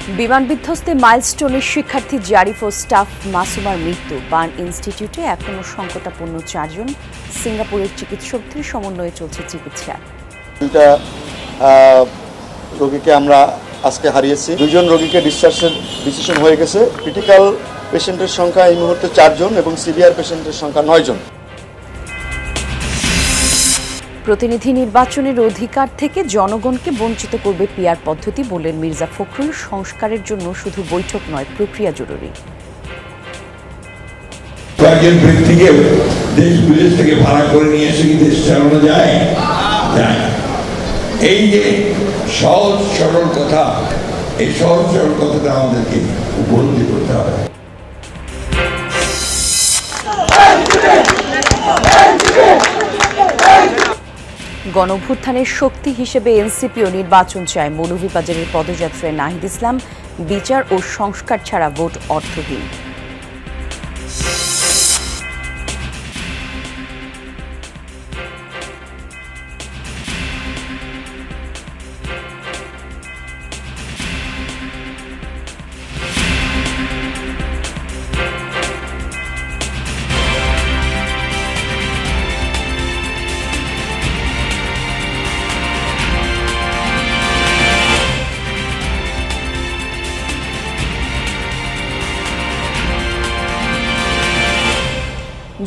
বিমান বিধ্বস্তে মাইলস্টোনের শিক্ষার্থী জারিফ ও স্টাফ মাসুমার মৃত্যু। বার্ন ইনস্টিটিউটে এখনও সংকটাপন্ন 4 জন। সিঙ্গাপুরের চিকিৎসকদের সমন্বয়ে চলছে চিকিৎসা। রোগীকে আমরা আজকে হারিয়েছি। 2 জন রোগীকে ডিসচার্জের ডিসিশন হয়ে গেছে। ক্রিটিক্যাল পেশেন্টের সংখ্যা এই মুহূর্তে 4 জন এবং সিভিয়ার পেশেন্টের সংখ্যা 9 জন। প্রতিনিধি নির্বাচনের অধিকার থেকে জনগণকে বঞ্চিত করবে পিআর পদ্ধতি, বললেন মির্জা ফখরুল। সংস্কারের জন্য শুধু বৈঠক নয়, প্রক্রিয়া জরুরি। কয়েকজন ব্যক্তিকে দেশ বিদেশ থেকে ভাড়া করে নিয়ে এসে কি দেশ চালানো যায়? এই যে সহজ সরল কথা, এই সহজ সরল কথাটা আমাদেরকে উপলব্ধি করতে হবে। গণঅভ্যুত্থানের শক্তি হিসেবে এনসিপিও নির্বাচন চায়। মৌলভীবাজারের পদযাত্রায় নাহিদ ইসলাম, বিচার ও সংস্কার ছাড়া ভোট অর্থহীন।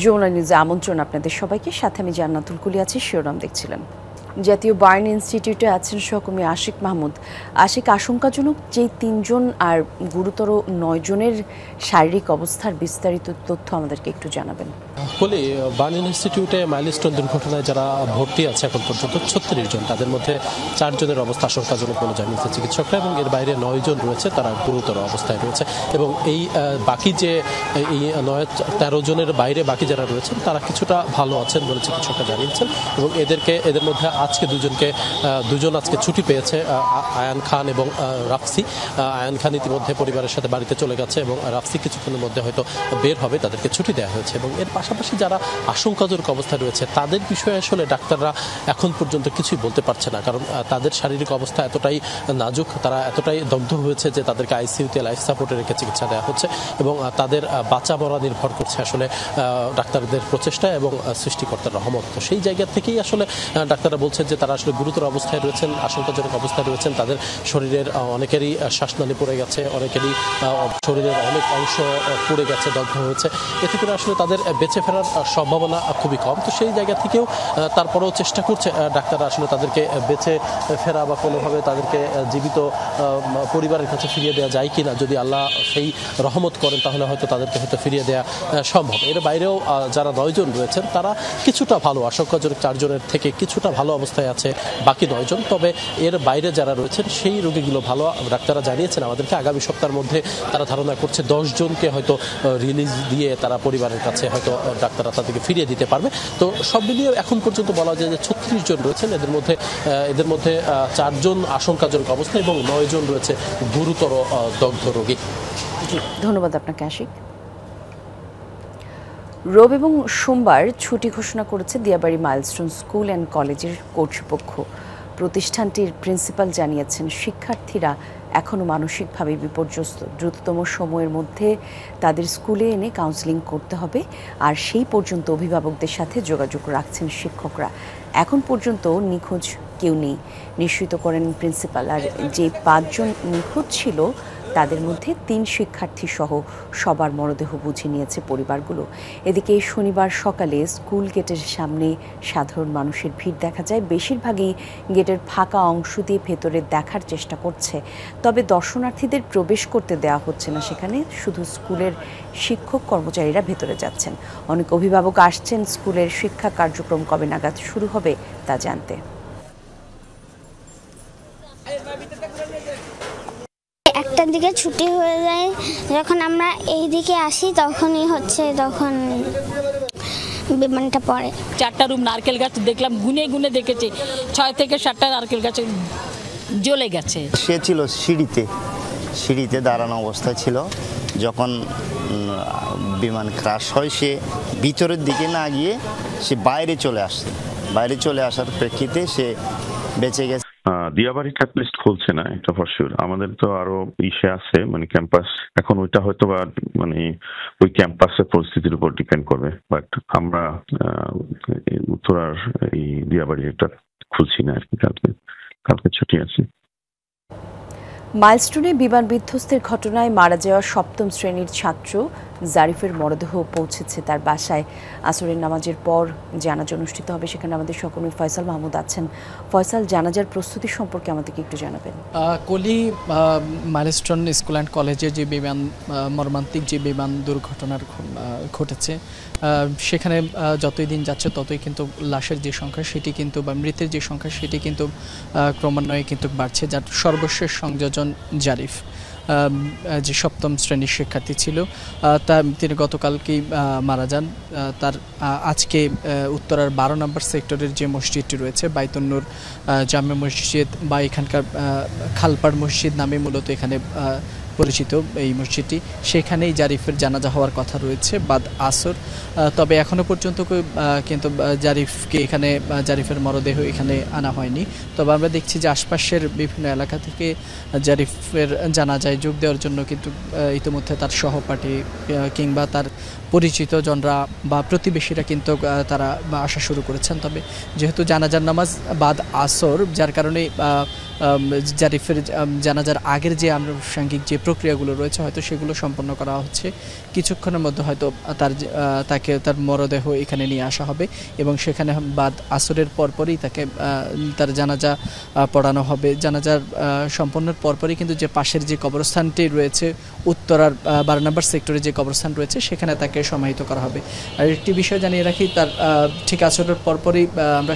যমুনা নিউজে আমন্ত্রণ আপনাদের সবাইকে। সাথে আমি জান্নাতুল কুলি আছি। শিরোনাম দেখছিলেন। জাতীয় বার্ন ইনস্টিটিউটে আছেন সহকর্মী আশিক মাহমুদ। আশিক, আশঙ্কাজনক যে 3 জন আর গুরুতর 9 জনের শারীরিক অবস্থার বিস্তারিত তথ্য আমাদেরকে একটু জানাবেন। বলি, বার্ন ইনস্টিটিউটে মাইলস্টোন দুর্ঘটনায় যারা ভর্তি আছে এখন পর্যন্ত 36 জন। তাদের মধ্যে 4 জনের অবস্থা আশঙ্কাজনক বলে জানিয়েছে চিকিৎসকরা, এবং এর বাইরে 9 জন রয়েছে, তারা গুরুতর অবস্থায় রয়েছে। এবং এই বাকি যে এই 13 জনের বাইরে বাকি যারা রয়েছেন তারা কিছুটা ভালো আছেন বলে চিকিৎসকরা জানিয়েছেন। এবং এদের মধ্যে আজকে দুজন আজকে ছুটি পেয়েছে, আয়ান খান এবং রাফসি। আয়ান খান ইতিমধ্যে পরিবারের সাথে বাড়িতে চলে গেছে এবং রাফসি কিছুক্ষণের মধ্যে হয়তো বের হবে, তাদেরকে ছুটি দেওয়া হয়েছে। এবং এর পাশাপাশি যারা আশঙ্কাজনক অবস্থায় রয়েছে তাদের বিষয়ে আসলে ডাক্তাররা এখন পর্যন্ত কিছুই বলতে পারছে না, কারণ তাদের শারীরিক অবস্থা এতটাই নাজুক, তারা এতটাই দগ্ধ হয়েছে যে তাদেরকে আইসিইউতে লাইফ সাপোর্টে রেখে চিকিৎসা দেওয়া হচ্ছে। এবং তাদের বাঁচা মরা নির্ভর করছে আসলে ডাক্তারদের প্রচেষ্টা এবং সৃষ্টিকর্তার রহমত। তো সেই জায়গা থেকেই আসলে ডাক্তাররা বলছেন যে তারা আসলে গুরুতর অবস্থায় রয়েছেন, আশঙ্কাজনক অবস্থায় রয়েছেন। তাদের শরীরের অনেকেরই শ্বাসনালী পড়ে গেছে, অনেকেরই শরীরের অনেক অংশ পড়ে গেছে, দগ্ধ হয়েছে। এতে করে আসলে তাদের বেঁচে ফেরার সম্ভাবনা খুবই কম। তো সেই জায়গা থেকেও তারপরেও চেষ্টা করছে ডাক্তাররা আসলে তাদেরকে বেঁচে ফেরা বা কোনোভাবে তাদেরকে জীবিত পরিবারের কাছে ফিরিয়ে দেওয়া যায় কিনা। যদি আল্লাহ সেই রহমত করেন তাহলে হয়তো তাদেরকে হয়তো ফিরিয়ে দেওয়া সম্ভব। এর বাইরেও যারা 9 জন রয়েছেন তারা কিছুটা ভালো, আশঙ্কাজনক 4 জনের থেকে কিছুটা ভালো অবস্থায় আছে বাকি 9 জন। তবে এর বাইরে যারা রয়েছেন সেই রোগীগুলো ভালো। ডাক্তাররা জানিয়েছেন আমাদেরকে আগামী সপ্তাহের মধ্যে তারা ধারণা করছে 10 জনকে হয়তো রিলিজ দিয়ে তারা পরিবারের কাছে হয়তো ডাক্তাররা তাদেরকে ফিরিয়ে দিতে পারবে। তো সব মিলিয়ে এখন পর্যন্ত বলা যায় যে 36 জন রয়েছেন। এদের মধ্যে 4 জন আশঙ্কাজনক অবস্থা এবং 9 জন রয়েছে গুরুতর দগ্ধ রোগী। ধন্যবাদ আপনাকে আশিক। রোব এবং সোমবার ছুটি ঘোষণা করেছে দিয়াবাড়ি মাইলস্টোন স্কুল অ্যান্ড কলেজের কর্তৃপক্ষ। প্রতিষ্ঠানটির প্রিন্সিপাল জানিয়েছেন শিক্ষার্থীরা এখনও মানসিকভাবে বিপর্যস্ত। দ্রুততম সময়ের মধ্যে তাদের স্কুলে এনে কাউন্সেলিং করতে হবে, আর সেই পর্যন্ত অভিভাবকদের সাথে যোগাযোগ রাখছেন শিক্ষকরা। এখন পর্যন্ত নিখোঁজ কেউ নেই, নিশ্চিত করেন প্রিন্সিপাল। আর যে 5 জন নিখোঁজ ছিল তাদের মধ্যে 3 শিক্ষার্থী সহ সবার মরদেহ বুঝে নিয়েছে পরিবারগুলো। এদিকে শনিবার সকালে স্কুল গেটের সামনে সাধারণ মানুষের ভিড় দেখা যায়। বেশিরভাগই গেটের ফাঁকা অংশ দিয়ে ভেতরে দেখার চেষ্টা করছে, তবে দর্শনার্থীদের প্রবেশ করতে দেওয়া হচ্ছে না সেখানে। শুধু স্কুলের শিক্ষক কর্মচারীরা ভেতরে যাচ্ছেন। অনেক অভিভাবক আসছেন স্কুলের শিক্ষা কার্যক্রম কবে নাগাদ শুরু হবে তা জানতে। একটার দিকে ছুটি হয়ে যায়, যখন আমরা এই দিকে আসি তখন বিমানটা পড়ে। 4টা রুম নারকেল গাছ দেখলাম, গুনে দেখেছি 6 থেকে 7টা নারকেল গাছে জ্বলে গেছে। সে ছিল সিঁড়িতে দাঁড়ানো অবস্থায় ছিল। যখন বিমান ক্রাশ হয় সে ভিতরের দিকে না গিয়ে সে বাইরে চলে আসার প্রেক্ষিতে সে বেঁচে গেছে। দিয়াবাড়িটা অ্যাটলিস্ট খুলছে না, এটা ফর শিওর। আমাদের তো আরো ইসে আছে, মানে ক্যাম্পাস, এখন ওইটা হয়তো বা মানে ওই ক্যাম্পাসের পরিস্থিতির উপর ডিপেন্ড করবে। বাট আমরা উত্তরার এই দিয়াবাড়ি এটা খুলছি না আর কি, কালকে ছুটি আছে। মাইলস্টোনে বিমান বিধ্বস্তের ঘটনায় মারা যাওয়া 7ম শ্রেণীর ছাত্র জারিফের মরদেহ পৌঁছেছে তার বাসায়। আসরের নামাজের পর জানাজা অনুষ্ঠিত হবে, সেখানে আমাদের সহকর্মী ফয়সাল মাহমুদ আছেন। ফয়সাল, জানাজার প্রস্তুতি সম্পর্কে আমাদেরকে একটু জানাবেন। কলি মাইলস্টোন স্কুল অ্যান্ড কলেজে যে বিমান মর্মান্তিক যে বিমান দুর্ঘটনার ঘটেছে, সেখানে যতই দিন যাচ্ছে ততই কিন্তু লাশের যে সংখ্যা সেটি কিন্তু বা মৃতের যে সংখ্যা সেটি কিন্তু ক্রমান্বয়ে কিন্তু বাড়ছে। যার সর্বশেষ সংযোজন জারিফ, যে 7ম শ্রেণীর শিক্ষার্থী ছিল, তিনি গতকালকেই মারা যান। তার আজকে উত্তরার 12 নম্বর সেক্টরের যে মসজিদটি রয়েছে বাইতুন্নুর জামে মসজিদ বা এখানকার খালপাড় মসজিদ নামে মূলত এখানে পরিচিত এই মসজিদটি, সেখানেই জারিফের জানাজা হওয়ার কথা রয়েছে বাদ আসর। তবে এখনও পর্যন্ত কিন্তু জারিফকে এখানে জারিফের মরদেহ এখানে আনা হয়নি। তবে আমরা দেখছি যে আশপাশের বিভিন্ন এলাকা থেকে জারিফের জানাজায় যোগ দেওয়ার জন্য কিন্তু ইতিমধ্যে তার সহপাঠী কিংবা তার পরিচিত জনরা বা প্রতিবেশীরা কিন্তু তারা আসা শুরু করেছেন। তবে যেহেতু জানাজার নামাজ বাদ আসর, যার কারণে জারিফের জানাজার আগের যে আনুষঙ্গিক যে প্রক্রিয়াগুলো রয়েছে হয়তো সেগুলো সম্পন্ন করা হচ্ছে। কিছুক্ষণের মধ্যে হয়তো তার মরদেহ এখানে নিয়ে আসা হবে এবং সেখানে বাদ আসরের পরপরই তার জানাজা পড়ানো হবে। জানাজার সম্পন্নের পরপরই কিন্তু যে পাশের যে কবরস্থানটি রয়েছে উত্তরার 12 নম্বর সেক্টরে যে কবরস্থান রয়েছে সেখানে তাকে সমাহিত করা হবে। আর একটি বিষয় জানিয়ে রাখি, তার ঠিক আসরের পরপরই আমরা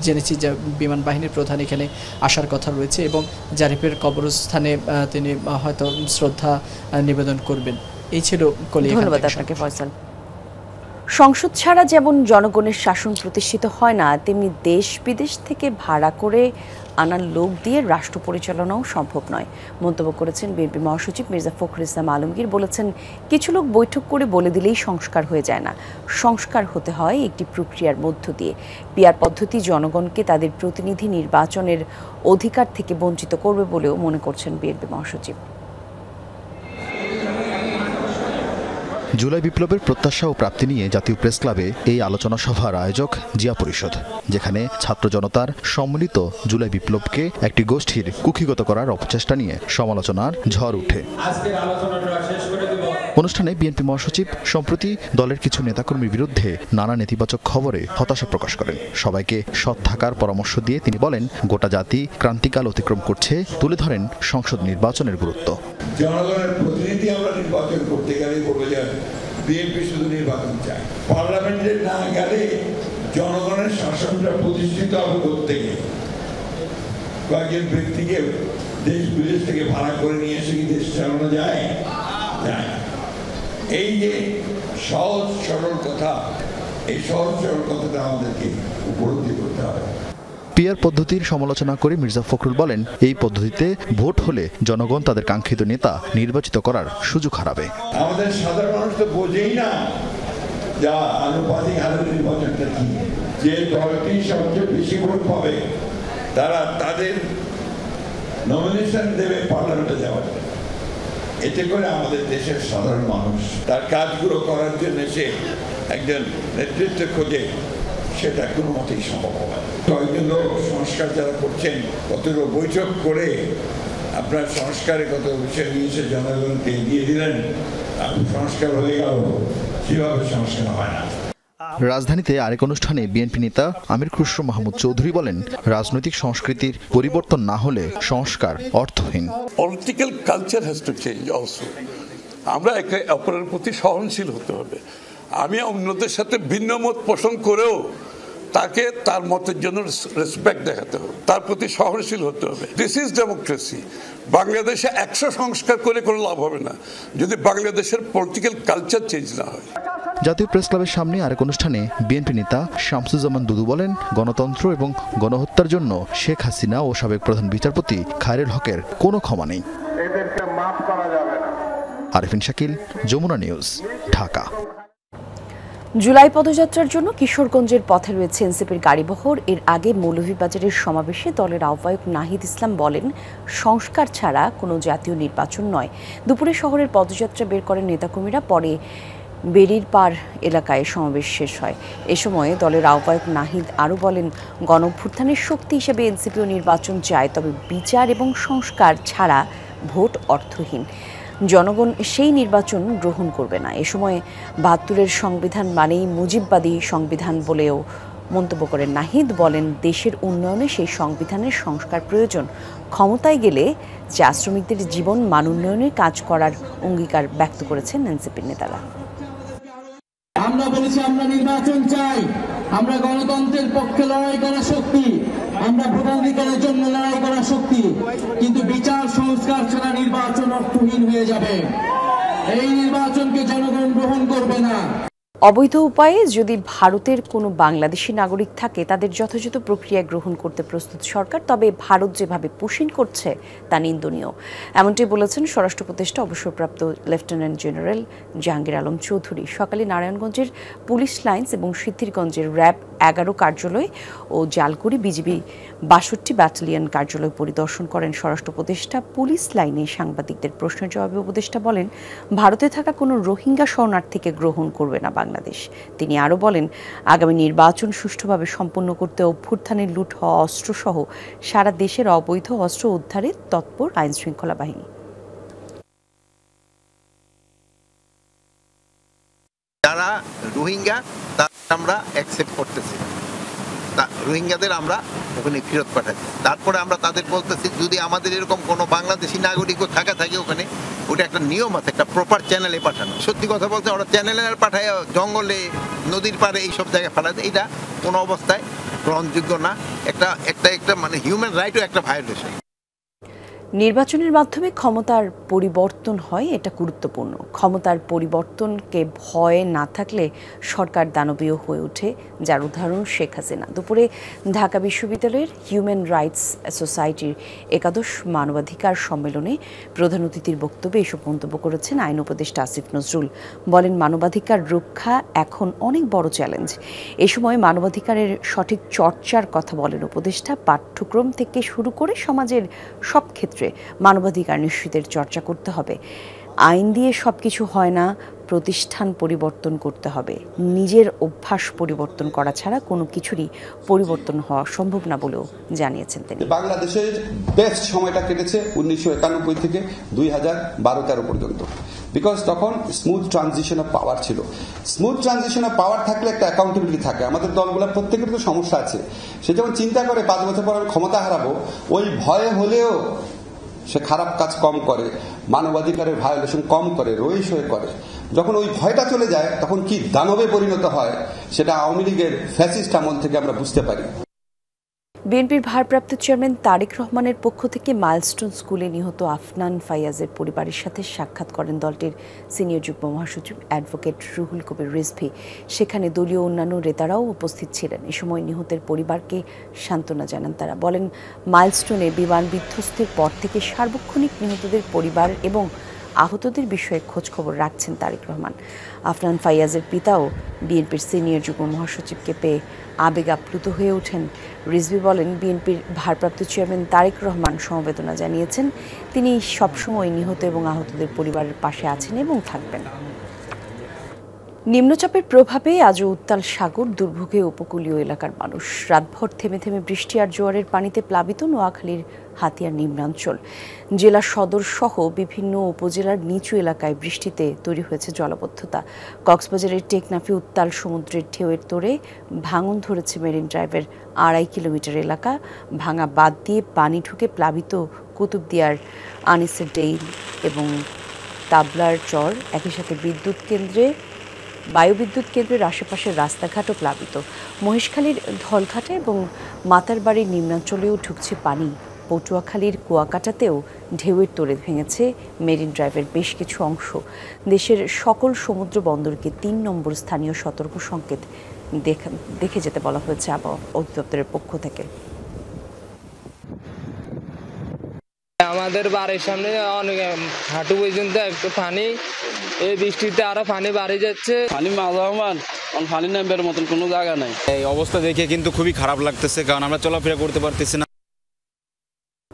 জেনেছি যে বিমান বাহিনীর প্রধান এখানে আসার কথা রয়েছে এবং জারিফের কবরস্থানে তিনি হয়তো শ্রদ্ধা নিবেদন করবেন। এই ছিল কলি। ধন্যবাদ আপনাকে ফয়সাল। সংসদ ছাড়া যেমন জনগণের শাসন প্রতিষ্ঠিত হয় না, তেমনি দেশ বিদেশ থেকে ভাড়া করে আনার লোক দিয়ে রাষ্ট্র পরিচালনাও সম্ভব নয় মন্তব্য করেছেন বিএনপি মহাসচিব মির্জা ফখরুল ইসলাম আলমগীর। বলেছেন, কিছু লোক বৈঠক করে বলে দিলেই সংস্কার হয়ে যায় না, সংস্কার হতে হয় একটি প্রক্রিয়ার মধ্য দিয়ে। পিআর পদ্ধতি জনগণকে তাদের প্রতিনিধি নির্বাচনের অধিকার থেকে বঞ্চিত করবে বলেও মনে করছেন বিএনপি মহাসচিব। জুলাই বিপ্লবের প্রত্যাশা ও প্রাপ্তি নিয়ে জাতীয় প্রেস ক্লাবে এই আলোচনা সভার আয়োজক জিয়া পরিষদ, যেখানে ছাত্র জনতার সম্মিলিত জুলাই বিপ্লবকে একটি গোষ্ঠীর কুক্ষিগত করার অপচেষ্টা নিয়ে সমালোচনার ঝড় ওঠে। অনুষ্ঠানে বিএনপি মহাসচিব সম্প্রতি দলের কিছু নেতাকর্মীর বিরুদ্ধে নানা নেতিবাচক খবরে হতাশা প্রকাশ করেন। সবাইকে সৎ থাকার পরামর্শ দিয়ে তিনি বলেন, গোটা জাতি ক্রান্তিকাল অতিক্রম করছে, তুলে ধরেন সংসদ নির্বাচনের গুরুত্ব। জনগণের প্রতিনিধি আমরা নির্বাচন করতে গেলে বলবো যে বিএনপি শুধু নির্বাচন চায়, পার্লামেন্টে না গেলে জনগণের শাসনটা প্রতিষ্ঠিত হবে করতে গিয়ে কয়েকজন ব্যক্তিকে দেশ বিদেশ থেকে ভাড়া করে নিয়ে এসে কি দেশ চালানো যায়? যায় না। এই যে সহজ সরল কথা, এই সহজ সরল কথাটা আমাদেরকে উপলব্ধি করতে হবে। পিআর পদ্ধতির সমালোচনা করে মির্জা ফখরুল বলেন, এই পদ্ধতিতে ভোট হলে জনগণ তাদের কাঙ্ক্ষিত নেতা নির্বাচিত করার সুযোগ হারাবে। আমাদের সাধারণ মানুষ তো বোঝেই না যা আনুপাতিক হারে নির্বাচনটা কি, যে দলটি সবচেয়ে বেশি ভোট পাবে তারা তাদের নমিনেশন দেবে পার্লামেন্টে যাওয়ার। এতে করে আমাদের দেশের সাধারণ মানুষ তার কাজগুলো করার জন্য সে একজন নেতৃত্ব খোঁজে, সেটা কোনো মতেই সম্ভব হবে না। কয়েকজন লোক সংস্কার যারা করছেন, কতগুলো বৈঠক করে আপনার সংস্কারে কত বিষয় নিয়ে এসে জনগণকে এগিয়ে দিলেন, সংস্কার হয়ে গেল, সেভাবে সংস্কার হয় না। রাজধানীতে আরেক অনুষ্ঠানে বিএনপি নেতা আমির খুসরো মাহমুদ চৌধুরী বলেন, রাজনৈতিক সংস্কৃতির পরিবর্তন না হলে সংস্কার অর্থহীন। Political culture has to change also. আমরা একে অপরের প্রতি সহনশীল হতে হবে। আমি অন্যদের সাথে ভিন্ন মত পোষণ করেও তাকে তার মতের জন্য রেসপেক্ট দেখাতে হবে, তার প্রতি সহনশীল হতে হবে। This is democracy. বাংলাদেশে 100 সংস্কার করে কোনো লাভ হবে না যদি বাংলাদেশের পলিটিক্যাল কালচার চেঞ্জ না হয়। জাতীয় প্রেস ক্লাবের সামনে আরেক অনুষ্ঠানে বিএনপি নেতা শামসুজ্জামান দুদু বলেন, গণতন্ত্র এবং গণহত্যার জন্য শেখ হাসিনা ও সাবেক প্রধান বিচারপতি খায়রুল হকের কোনো ক্ষমা নেই। এদেরকে মাফ করা যাবে না। আরেফিন শাকিল, যমুনা নিউজ, ঢাকা। জুলাই পদযাত্রার জন্য কিশোরগঞ্জের পথে রয়েছে এনসিপির গাড়িবহর। এর আগে মৌলভীবাজারের সমাবেশে দলের আহ্বায়ক নাহিদ ইসলাম বলেন, সংস্কার ছাড়া কোনো জাতীয় নির্বাচন নয়। দুপুরে শহরের পদযাত্রা বের করেন নেতাকর্মীরা, পরে বেরির পাড় এলাকায় সমাবেশ শেষ হয়। এ সময় দলের আহ্বায়ক নাহিদ আরও বলেন, গণঅভ্যুত্থানের শক্তি হিসেবে এনসিপিও নির্বাচন চায়, তবে বিচার এবং সংস্কার ছাড়া ভোট অর্থহীন। জনগণ সেই নির্বাচন গ্রহণ করবে না। এ সময় ৭২-এর সংবিধান মানেই মুজিববাদী সংবিধান বলেও মন্তব্য করেন নাহিদ। বলেন, দেশের উন্নয়নে সেই সংবিধানের সংস্কার প্রয়োজন। ক্ষমতায় গেলে চা শ্রমিকদের জীবন মান উন্নয়নের কাজ করার অঙ্গীকার ব্যক্ত করেছেন এনসিপির নেতারা। আমরা বলেছি আমরা নির্বাচন চাই, আমরা গণতন্ত্রের পক্ষে লড়াই করা শক্তি, আমরা ভোটাধিকারের জন্য লড়াই করা শক্তি, কিন্তু বিচার সংস্কার ছাড়া নির্বাচন অর্থহীন হয়ে যাবে। এই নির্বাচনকে জনগণ গ্রহণ করবে না। অবৈধ উপায়ে যদি ভারতের কোনো বাংলাদেশি নাগরিক থাকে, তাদের যথাযথ প্রক্রিয়া গ্রহণ করতে প্রস্তুত সরকার, তবে ভারত যেভাবে পুশিং করছে তা নিন্দনীয়। এমনটি বলেছেন স্বরাষ্ট্র উপদেষ্টা অবসরপ্রাপ্ত লেফটেন্যান্ট জেনারেল জাহাঙ্গীর আলম চৌধুরী। সকালে নারায়ণগঞ্জের পুলিশ লাইন্স এবং সিদ্ধিরগঞ্জের র্যাব 11 কার্যালয় ও জালকুড়ি বিজিবি ৬২ ব্যাটালিয়ন কার্যালয় পরিদর্শন করেন স্বরাষ্ট্র উপদেষ্টা। পুলিশ লাইনে সাংবাদিকদের প্রশ্নের জবাবে উপদেষ্টা বলেন, ভারতে থাকা কোনো রোহিঙ্গা শরণার্থীকে গ্রহণ করবে না বাংলাদেশ। তিনি আরও বলেন, আগামী নির্বাচন সুষ্ঠুভাবে সম্পন্ন করতে অভ্যুত্থানের লুট হওয়া অস্ত্রসহ সারা দেশের অবৈধ অস্ত্র উদ্ধারে তৎপর আইনশৃঙ্খলা বাহিনী। যারা রোহিঙ্গা তারা আমরা অ্যাকসেপ্ট করতেছি, রোহিঙ্গাদের আমরা ওখানে ফেরত পাঠাচ্ছি। তারপরে আমরা তাদের বলতেছি, যদি আমাদের এরকম কোনো বাংলাদেশি নাগরিকও থাকে ওখানে, ওটা একটা নিয়ম আছে, একটা প্রপার চ্যানেলে পাঠানো। সত্যি কথা বলতে ওরা চ্যানেলে পাঠায় জঙ্গলে, নদীর পাড়ে এইসব জায়গায় পাঠাতে, এটা কোনো অবস্থায় গ্রহণযোগ্য না। একটা মানে হিউম্যান রাইটও একটা ভায়োলেশন। নির্বাচনের মাধ্যমে ক্ষমতার পরিবর্তন হয়, এটা গুরুত্বপূর্ণ। ক্ষমতার পরিবর্তনকে ভয় না থাকলে সরকার দানবীয় হয়ে ওঠে, যার উদাহরণ শেখ হাসিনা। দুপুরে ঢাকা বিশ্ববিদ্যালয়ের হিউম্যান রাইটস সোসাইটির 11শ মানবাধিকার সম্মেলনে প্রধান অতিথির বক্তব্যে এসব মন্তব্য করেছেন আইন উপদেষ্টা আসিফ নজরুল। বলেন, মানবাধিকার রক্ষা এখন অনেক বড় চ্যালেঞ্জ। এ সময় মানবাধিকারের সঠিক চর্চার কথা বলেন উপদেষ্টা। পাঠ্যক্রম থেকে শুরু করে সমাজের সব ক্ষেত্রে মানবাধিকার নিশ্চিতের চর্চা করতে হবে। আইন দিয়ে সবকিছু হয় না, প্রতিষ্ঠান পরিবর্তন করতে হবে। নিজের অভ্যাস পরিবর্তন করা ছাড়া কোনো কিছুরই পরিবর্তন হওয়া সম্ভব না বলেও জানিয়েছেন তিনি। বাংলাদেশের বেস্ট সময়টা কেটেছে 1991 থেকে 2012-13 পর্যন্ত, বিকজ তখন স্মুথ ট্রানজিশন অফ পাওয়ার ছিল। স্মুথ ট্রানজিশন অফ পাওয়ার থাকলে একটা অ্যাকাউন্টেবিলিটি থাকে। আমাদের দলগুলোর প্রত্যেকের তো সমস্যা আছে, সে যেমন চিন্তা করে 5 বছর পর আমি ক্ষমতা হারাবো, ওই ভয়ে হলেও সে খারাপ কাজ কম করে, মানবাধিকারের ভায়োলেশন কম করে, রইস হয়ে করে। যখন ওই ভয়টা চলে যায় তখন কি দানবে পরিণত হয়, সেটা আওয়ামী লীগের ফ্যাসিস্ট আমল থেকে আমরা বুঝতে পারি। বিএনপির ভারপ্রাপ্ত চেয়ারম্যান তারেক রহমানের পক্ষ থেকে মাইলস্টোন স্কুলে নিহত আফনান ফাইয়াজের পরিবারের সাথে সাক্ষাৎ করেন দলটির সিনিয়র যুগ্ম মহাসচিব অ্যাডভোকেট রুহুল কবির রিজভী। সেখানে দলীয় অন্যান্য নেতারাও উপস্থিত ছিলেন। এ সময় নিহতের পরিবারকে সান্ত্বনা জানান তারা। বলেন, মাইলস্টোনে বিমান বিধ্বস্তের পর থেকে সার্বক্ষণিক নিহতদের পরিবার এবং আহতদের বিষয়ে খোঁজখবর রাখছেন তারেক রহমান। আফনান ফাইয়াজের পিতাও বিএনপির সিনিয়র যুগ্ম মহাসচিবকে পেয়ে আবেগ আপ্লুত হয়ে ওঠেন। রিজভী বলেন, বিএনপির ভারপ্রাপ্ত চেয়ারম্যান তারেক রহমান সমবেদনা জানিয়েছেন। তিনি সবসময় নিহত এবং আহতদের পরিবারের পাশে আছেন এবং থাকবেন। নিম্নচাপের প্রভাবে আজও উত্তাল সাগর, দুর্ভোগে উপকূলীয় এলাকার মানুষ। রাতভর থেমে থেমে বৃষ্টি আর জোয়ারের পানিতে প্লাবিত নোয়াখালীর হাতিয়ার নিম্নাঞ্চল। জেলা সদর সহ বিভিন্ন উপজেলার নিচু এলাকায় বৃষ্টিতে তৈরি হয়েছে জলাবদ্ধতা। কক্সবাজারের টেকনাফে উত্তাল সমুদ্রের ঢেউয়ের তোড়ে ভাঙন ধরেছে মেরিন ড্রাইভের 2.5 কিলোমিটার এলাকা। ভাঙা বাঁধ দিয়ে পানি ঢুকে প্লাবিত কুতুবদিয়ার আনিসের ডেইল এবং তাবলার চর। একই সাথে বায়ুবিদ্যুৎ কেন্দ্রের আশেপাশের রাস্তাঘাটও প্লাবিত। মহেশখালীর ধলঘাটে এবং মাতারবাড়ির নিম্নাঞ্চলেও ঢুকছে পানি। পটুয়াখালীর কুয়াকাটাতেও ঢেউয়ের তোড়ে ভেঙেছে মেরিন ড্রাইভের বেশ কিছু অংশ। দেশের সকল সমুদ্র বন্দরকে 3 নম্বর স্থানীয় সতর্ক সংকেত দেখে যেতে বলা হয়েছে আবহাওয়া অধিদপ্তরের পক্ষ থেকে। আমাদের বাড়ির সামনে অনেক হাঁটু পর্যন্ত একটু পানি, এই বৃষ্টিতে আরো পানি বাড়ে যাচ্ছে, পানি মাঝামান, পানি নামবার মতন কোনো জায়গা নাই। এই অবস্থা দেখে কিন্তু খুবই খারাপ লাগতেছে, কারণ আমরা চলাফেরা করতে পারতেছি না।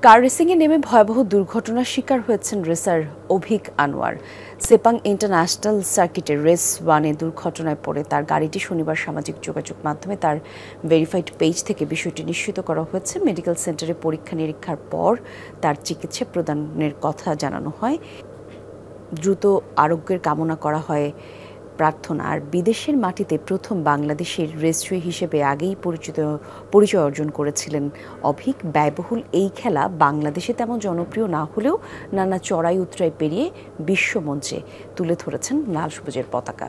কার রেসিংয়ে নেমে ভয়াবহ দুর্ঘটনার শিকার হয়েছেন racer Abhik Anwar. Sepang international circuit race 1-এ দুর্ঘটনায় পড়ে তার গাড়িটি শনিবার সামাজিক যোগাযোগ মাধ্যমে তার ভেরিফাইড পেজ থেকে বিষয়টি নিশ্চিত করা হয়েছে। মেডিকেল সেন্টারে পরীক্ষা নিরীক্ষার পর তার চিকিৎসা প্রদানের কথা জানানো হয়। দ্রুত আরোগ্যের কামনা করা হয় প্রার্থনা। আর বিদেশের মাটিতে প্রথম বাংলাদেশের রেসওয়ে হিসেবে আগেই পরিচয় অর্জন করেছিলেন অভিক। ব্যয়বহুল এই খেলা বাংলাদেশে তেমন জনপ্রিয় না হলেও নানা চড়াই উতরাই পেরিয়ে বিশ্বমঞ্চে তুলে ধরেছেন লাল সবুজের পতাকা।